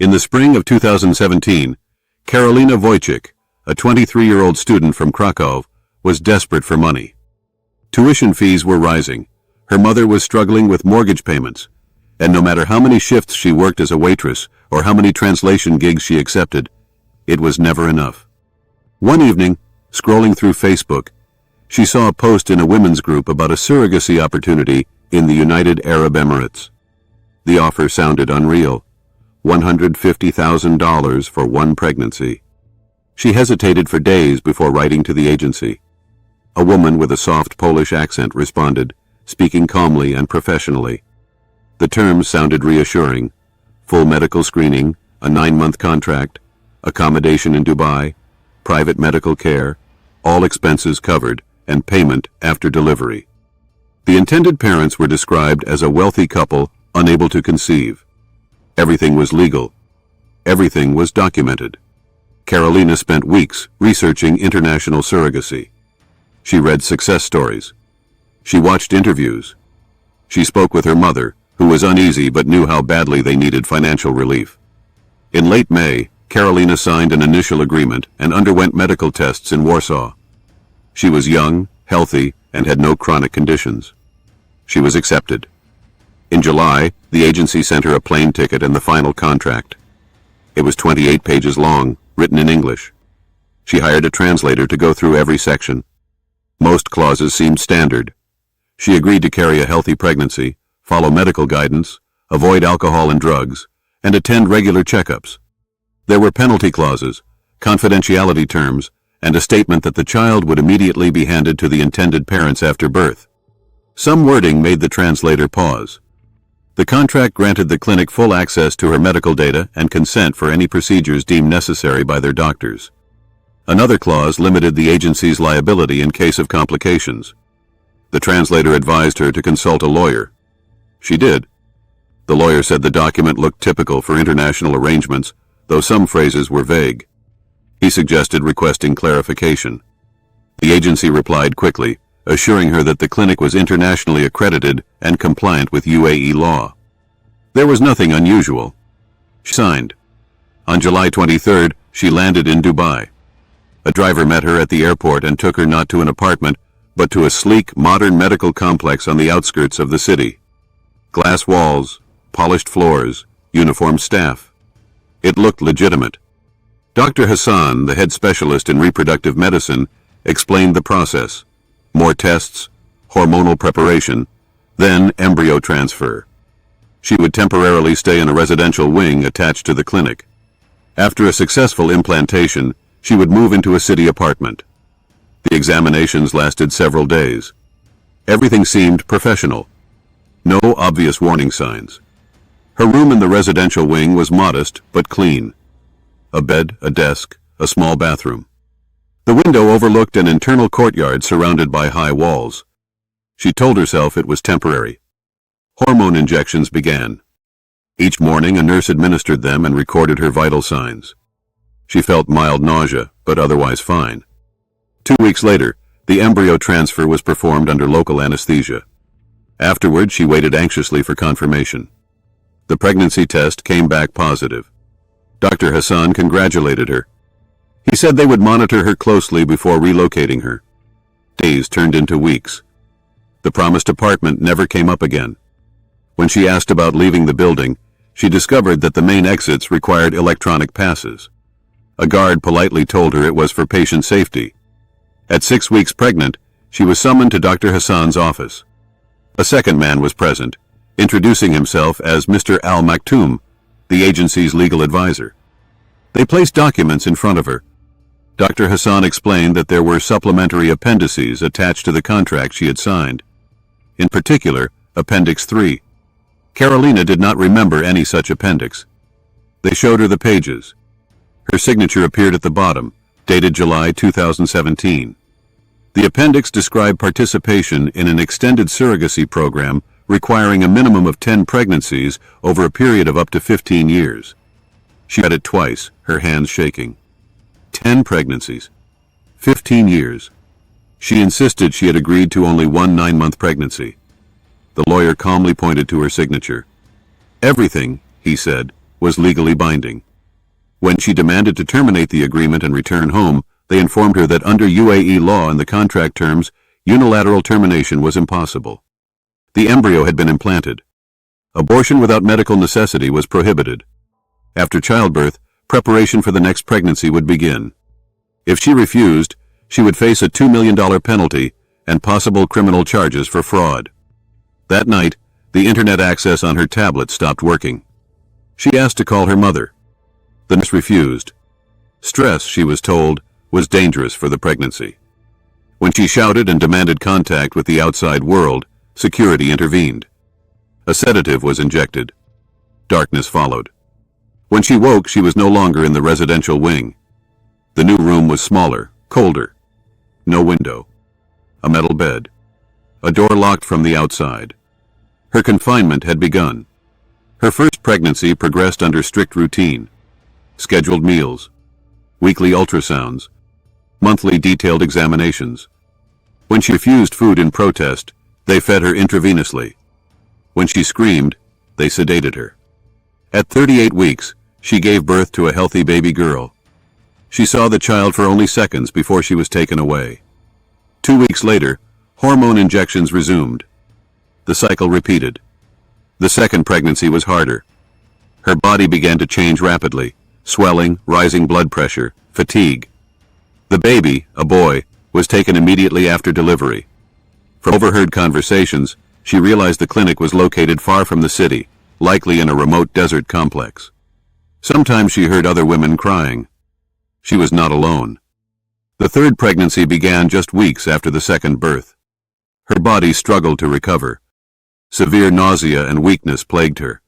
In the spring of 2017, Karolina Wojcik, a 23-year-old student from Krakow, was desperate for money. Tuition fees were rising, her mother was struggling with mortgage payments, and no matter how many shifts she worked as a waitress or how many translation gigs she accepted, it was never enough. One evening, scrolling through Facebook, she saw a post in a women's group about a surrogacy opportunity in the United Arab Emirates. The offer sounded unreal. $150,000 for one pregnancy. She hesitated for days before writing to the agency. A woman with a soft Polish accent responded, speaking calmly and professionally. The terms sounded reassuring: full medical screening, a 9-month contract, accommodation in Dubai, private medical care, all expenses covered, and payment after delivery. The intended parents were described as a wealthy couple unable to conceive. Everything was legal. Everything was documented. Karolina spent weeks researching international surrogacy. She read success stories. She watched interviews. She spoke with her mother, who was uneasy but knew how badly they needed financial relief. In late May, Karolina signed an initial agreement and underwent medical tests in Warsaw. She was young, healthy, and had no chronic conditions. She was accepted. In July, the agency sent her a plane ticket and the final contract. It was 28 pages long, written in English. She hired a translator to go through every section. Most clauses seemed standard. She agreed to carry a healthy pregnancy, follow medical guidance, avoid alcohol and drugs, and attend regular checkups. There were penalty clauses, confidentiality terms, and a statement that the child would immediately be handed to the intended parents after birth. Some wording made the translator pause. The contract granted the clinic full access to her medical data and consent for any procedures deemed necessary by their doctors. Another clause limited the agency's liability in case of complications. The translator advised her to consult a lawyer. She did. The lawyer said the document looked typical for international arrangements, though some phrases were vague. He suggested requesting clarification. The agency replied quickly, assuring her that the clinic was internationally accredited and compliant with UAE law. There was nothing unusual. She signed. On July 23rd, she landed in Dubai. A driver met her at the airport and took her not to an apartment, but to a sleek, modern medical complex on the outskirts of the city. Glass walls, polished floors, uniformed staff. It looked legitimate. Dr. Hassan, the head specialist in reproductive medicine, explained the process. More tests, hormonal preparation, then embryo transfer. She would temporarily stay in a residential wing attached to the clinic. After a successful implantation, she would move into a city apartment. The examinations lasted several days. Everything seemed professional. No obvious warning signs. Her room in the residential wing was modest but clean. A bed, a desk, a small bathroom. The window overlooked an internal courtyard surrounded by high walls. She told herself it was temporary. Hormone injections began. Each morning a nurse administered them and recorded her vital signs. She felt mild nausea, but otherwise fine. 2 weeks later, the embryo transfer was performed under local anesthesia. Afterward, she waited anxiously for confirmation. The pregnancy test came back positive. Dr. Hassan congratulated her. He said they would monitor her closely before relocating her. Days turned into weeks. The promised apartment never came up again. When she asked about leaving the building, she discovered that the main exits required electronic passes. A guard politely told her it was for patient safety. At 6 weeks pregnant, she was summoned to Dr. Hassan's office. A second man was present, introducing himself as Mr. Al Maktoum, the agency's legal advisor. They placed documents in front of her. Dr. Hassan explained that there were supplementary appendices attached to the contract she had signed. In particular, Appendix 3. Karolina did not remember any such appendix. They showed her the pages. Her signature appeared at the bottom, dated July 2017. The appendix described participation in an extended surrogacy program requiring a minimum of 10 pregnancies over a period of up to 15 years. She read it twice, her hands shaking. 10 pregnancies. 15 years. She insisted she had agreed to only one 9-month pregnancy. The lawyer calmly pointed to her signature. Everything, he said, was legally binding. When she demanded to terminate the agreement and return home, they informed her that under UAE law and the contract terms, unilateral termination was impossible. The embryo had been implanted. Abortion without medical necessity was prohibited. After childbirth, preparation for the next pregnancy would begin. If she refused, she would face a $2 million penalty and possible criminal charges for fraud. That night, the internet access on her tablet stopped working. She asked to call her mother. The nurse refused. Stress, she was told, was dangerous for the pregnancy. When she shouted and demanded contact with the outside world, security intervened. A sedative was injected. Darkness followed. When she woke, she was no longer in the residential wing. The new room was smaller, colder. No window. A metal bed. A door locked from the outside. Her confinement had begun. Her first pregnancy progressed under strict routine. Scheduled meals. Weekly ultrasounds. Monthly detailed examinations. When she refused food in protest, they fed her intravenously. When she screamed, they sedated her. At 38 weeks, she gave birth to a healthy baby girl. She saw the child for only seconds before she was taken away. 2 weeks later, hormone injections resumed. The cycle repeated. The second pregnancy was harder. Her body began to change rapidly, swelling, rising blood pressure, fatigue. The baby, a boy, was taken immediately after delivery. From overheard conversations, she realized the clinic was located far from the city, likely in a remote desert complex. Sometimes she heard other women crying. She was not alone. The third pregnancy began just weeks after the second birth. Her body struggled to recover. Severe nausea and weakness plagued her.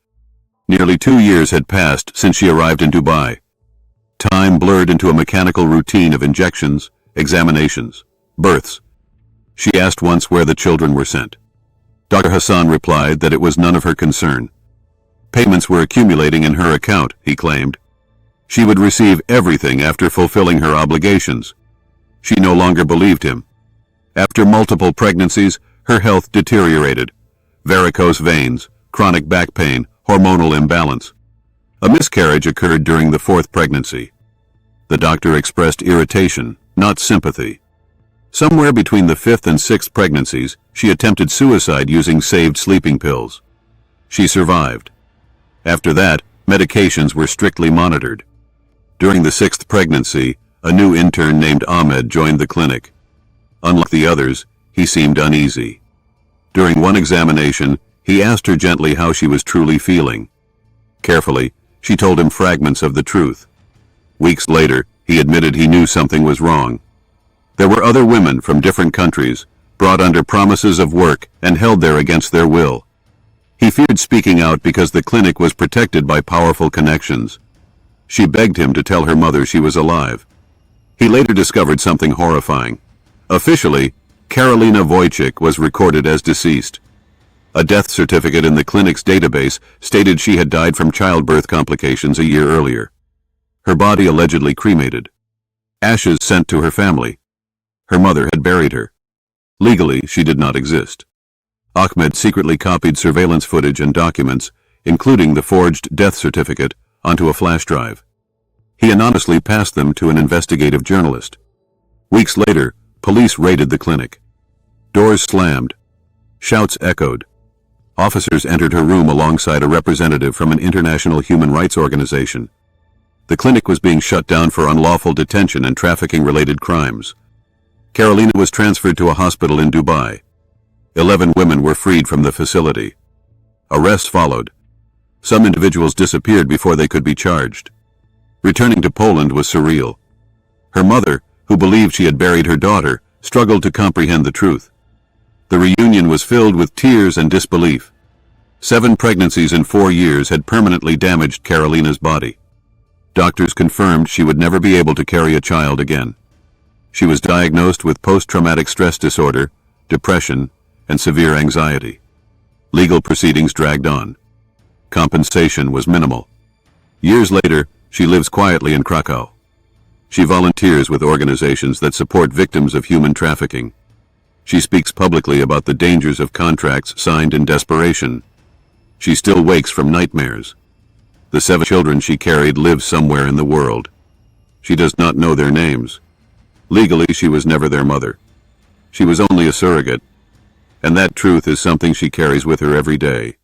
Nearly 2 years had passed since she arrived in Dubai. Time blurred into a mechanical routine of injections, examinations, births. She asked once where the children were sent. Dr. Hassan replied that it was none of her concern. Payments were accumulating in her account, he claimed. She would receive everything after fulfilling her obligations. She no longer believed him. After multiple pregnancies, her health deteriorated. Varicose veins, chronic back pain, hormonal imbalance. A miscarriage occurred during the fourth pregnancy. The doctor expressed irritation, not sympathy. Somewhere between the fifth and sixth pregnancies, she attempted suicide using saved sleeping pills. She survived. After that, medications were strictly monitored. During the sixth pregnancy, a new intern named Ahmed joined the clinic. Unlike the others, he seemed uneasy. During one examination, he asked her gently how she was truly feeling. Carefully, she told him fragments of the truth. Weeks later, he admitted he knew something was wrong. There were other women from different countries, brought under promises of work and held there against their will. He feared speaking out because the clinic was protected by powerful connections. She begged him to tell her mother she was alive. He later discovered something horrifying. Officially, Karolina Wojcik was recorded as deceased. A death certificate in the clinic's database stated she had died from childbirth complications a year earlier. Her body allegedly cremated. Ashes sent to her family. Her mother had buried her. Legally, she did not exist. Ahmed secretly copied surveillance footage and documents, including the forged death certificate, onto a flash drive. He anonymously passed them to an investigative journalist. Weeks later, police raided the clinic. Doors slammed. Shouts echoed. Officers entered her room alongside a representative from an international human rights organization. The clinic was being shut down for unlawful detention and trafficking-related crimes. Karolina was transferred to a hospital in Dubai. 11 women were freed from the facility. Arrests followed. Some individuals disappeared before they could be charged. Returning to Poland was surreal. Her mother, who believed she had buried her daughter, struggled to comprehend the truth. The reunion was filled with tears and disbelief. 7 pregnancies in 4 years had permanently damaged Karolina's body. Doctors confirmed she would never be able to carry a child again. She was diagnosed with post-traumatic stress disorder, depression, and severe anxiety. Legal proceedings dragged on. Compensation was minimal. Years later, she lives quietly in Krakow. She volunteers with organizations that support victims of human trafficking. She speaks publicly about the dangers of contracts signed in desperation. She still wakes from nightmares. The 7 children she carried live somewhere in the world. She does not know their names. Legally, she was never their mother. She was only a surrogate, and that truth is something she carries with her every day.